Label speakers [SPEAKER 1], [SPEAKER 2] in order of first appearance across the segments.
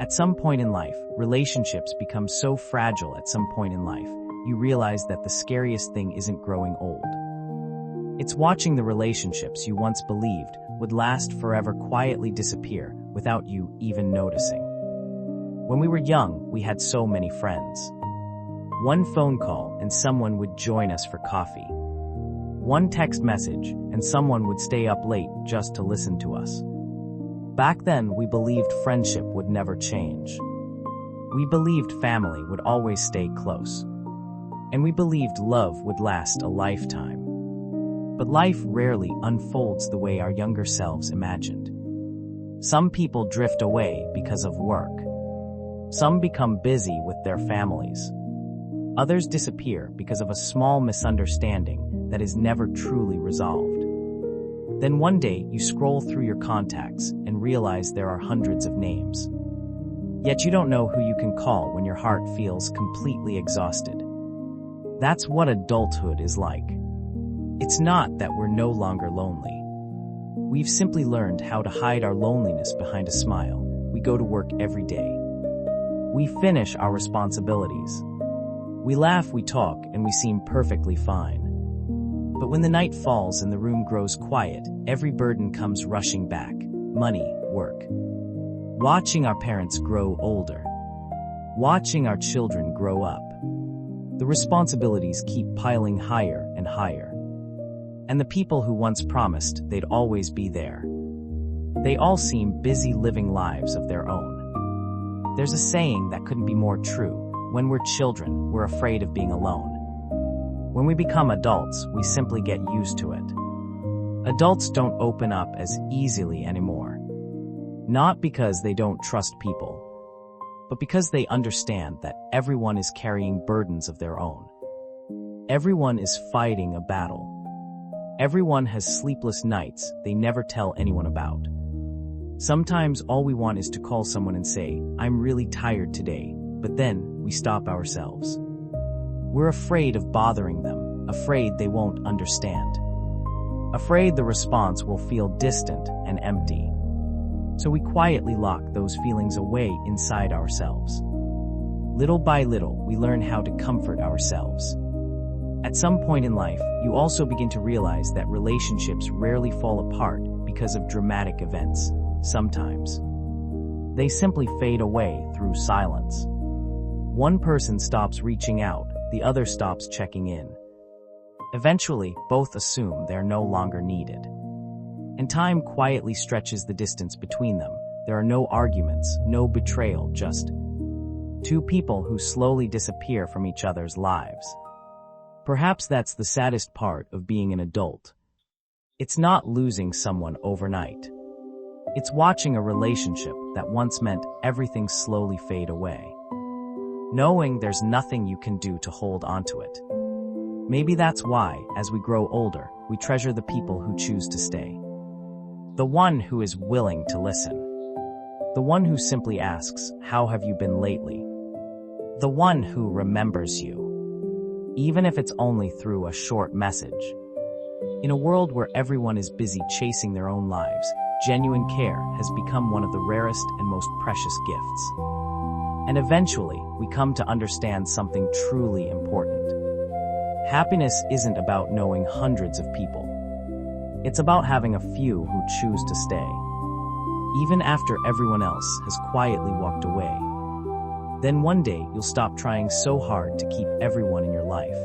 [SPEAKER 1] At some point in life, relationships become so fragile. At some point in life, you realize that the scariest thing isn't growing old. It's watching the relationships you once believed would last forever quietly disappear without you even noticing. When we were young, we had so many friends. One phone call and someone would join us for coffee. One text message and someone would stay up late just to listen to us. Back then, we believed friendship would never change. We believed family would always stay close. And we believed love would last a lifetime. But life rarely unfolds the way our younger selves imagined. Some people drift away because of work. Some become busy with their families. Others disappear because of a small misunderstanding that is never truly resolved. Then one day you scroll through your contacts and realize there are hundreds of names. Yet you don't know who you can call when your heart feels completely exhausted. That's what adulthood is like. It's not that we're no longer lonely. We've simply learned how to hide our loneliness behind a smile. We go to work every day. We finish our responsibilities. We laugh, we talk, and we seem perfectly fine. But when the night falls and the room grows quiet, every burden comes rushing back. Money, work. Watching our parents grow older. Watching our children grow up. The responsibilities keep piling higher and higher. And the people who once promised they'd always be there, they all seem busy living lives of their own. There's a saying that couldn't be more true. When we're children, we're afraid of being alone. When we become adults, we simply get used to it. Adults don't open up as easily anymore. Not because they don't trust people, but because they understand that everyone is carrying burdens of their own. Everyone is fighting a battle. Everyone has sleepless nights they never tell anyone about. Sometimes all we want is to call someone and say, "I'm really tired today," but then we stop ourselves. We're afraid of bothering them, afraid they won't understand, afraid the response will feel distant and empty. So we quietly lock those feelings away inside ourselves. Little by little, we learn how to comfort ourselves. At some point in life, you also begin to realize that relationships rarely fall apart because of dramatic events. Sometimes they simply fade away through silence. One person stops reaching out, the other stops checking in. Eventually, both assume they're no longer needed. And time quietly stretches the distance between them. There are no arguments, no betrayal, just two people who slowly disappear from each other's lives. Perhaps that's the saddest part of being an adult. It's not losing someone overnight. It's watching a relationship that once meant everything slowly fade away. Knowing there's nothing you can do to hold onto it. Maybe that's why, as we grow older, we treasure the people who choose to stay. The one who is willing to listen. The one who simply asks, "How have you been lately?" The one who remembers you, even if it's only through a short message. In a world where everyone is busy chasing their own lives, genuine care has become one of the rarest and most precious gifts. And eventually, we come to understand something truly important. Happiness isn't about knowing hundreds of people. It's about having a few who choose to stay, even after everyone else has quietly walked away. Then one day, you'll stop trying so hard to keep everyone in your life.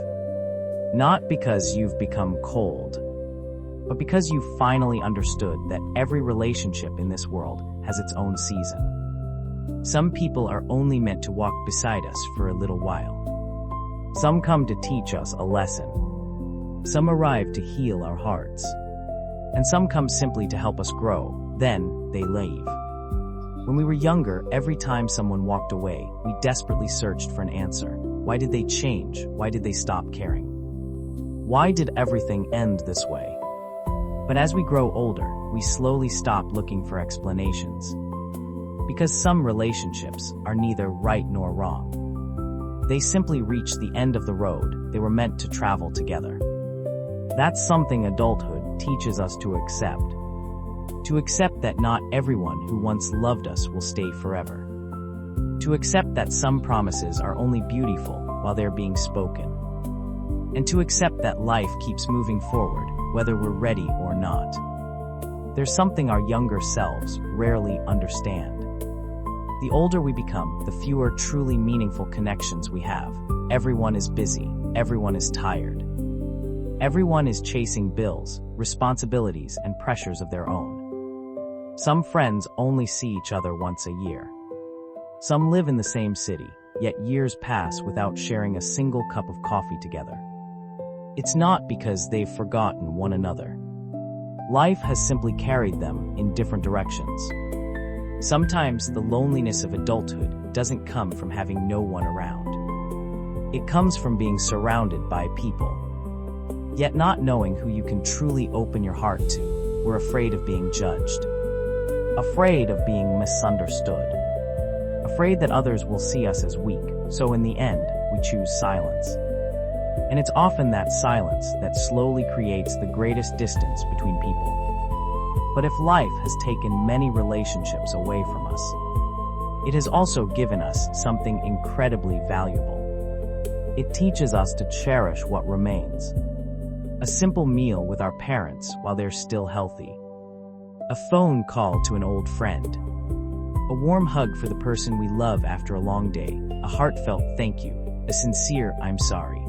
[SPEAKER 1] Not because you've become cold, but because you finally understood that every relationship in this world has its own season. Some people are only meant to walk beside us for a little while. Some come to teach us a lesson. Some arrive to heal our hearts. And some come simply to help us grow. Then they leave. When we were younger, every time someone walked away, we desperately searched for an answer. Why did they change? Why did they stop caring? Why did everything end this way? But as we grow older, we slowly stop looking for explanations. Because some relationships are neither right nor wrong. They simply reach the end of the road they were meant to travel together. That's something adulthood teaches us to accept. To accept that not everyone who once loved us will stay forever. To accept that some promises are only beautiful while they're being spoken. And to accept that life keeps moving forward, whether we're ready or not. There's something our younger selves rarely understand. The older we become, the fewer truly meaningful connections we have. Everyone is busy. Everyone is tired. Everyone is chasing bills, responsibilities, and pressures of their own. Some friends only see each other once a year. Some live in the same city, yet years pass without sharing a single cup of coffee together. It's not because they've forgotten one another. Life has simply carried them in different directions. Sometimes the loneliness of adulthood doesn't come from having no one around. It comes from being surrounded by people, yet not knowing who you can truly open your heart to. We're afraid of being judged, afraid of being misunderstood, afraid that others will see us as weak, so in the end, we choose silence. And it's often that silence that slowly creates the greatest distance between people. But if life has taken many relationships away from us, it has also given us something incredibly valuable. It teaches us to cherish what remains. A simple meal with our parents while they're still healthy. A phone call to an old friend. A warm hug for the person we love after a long day. A heartfelt thank you. A sincere I'm sorry.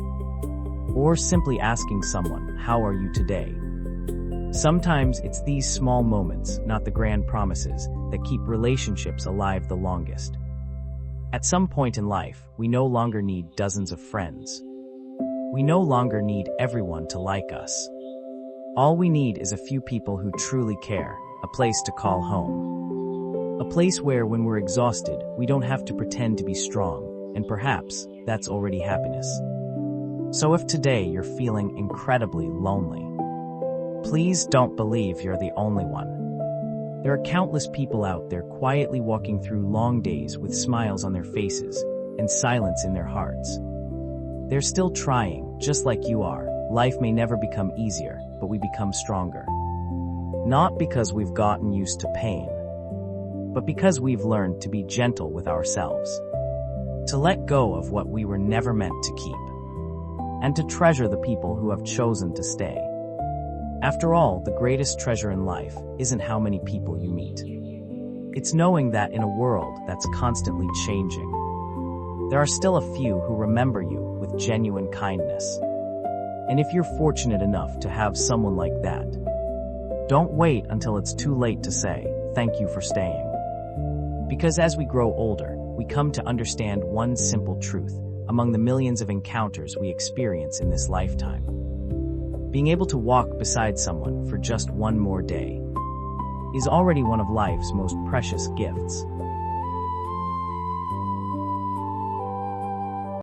[SPEAKER 1] Or simply asking someone, how are you today? Sometimes it's these small moments, not the grand promises, that keep relationships alive the longest. At some point in life, we no longer need dozens of friends. We no longer need everyone to like us. All we need is a few people who truly care, a place to call home. A place where, when we're exhausted, we don't have to pretend to be strong, and perhaps that's already happiness. So if today you're feeling incredibly lonely, please don't believe you're the only one. There are countless people out there quietly walking through long days with smiles on their faces and silence in their hearts. They're still trying, just like you are. Life may never become easier, but we become stronger. Not because we've gotten used to pain, but because we've learned to be gentle with ourselves, to let go of what we were never meant to keep, and to treasure the people who have chosen to stay. After all, the greatest treasure in life isn't how many people you meet. It's knowing that in a world that's constantly changing, there are still a few who remember you with genuine kindness. And if you're fortunate enough to have someone like that, don't wait until it's too late to say, thank you for staying. Because as we grow older, we come to understand one simple truth among the millions of encounters we experience in this lifetime. Being able to walk beside someone for just one more day is already one of life's most precious gifts.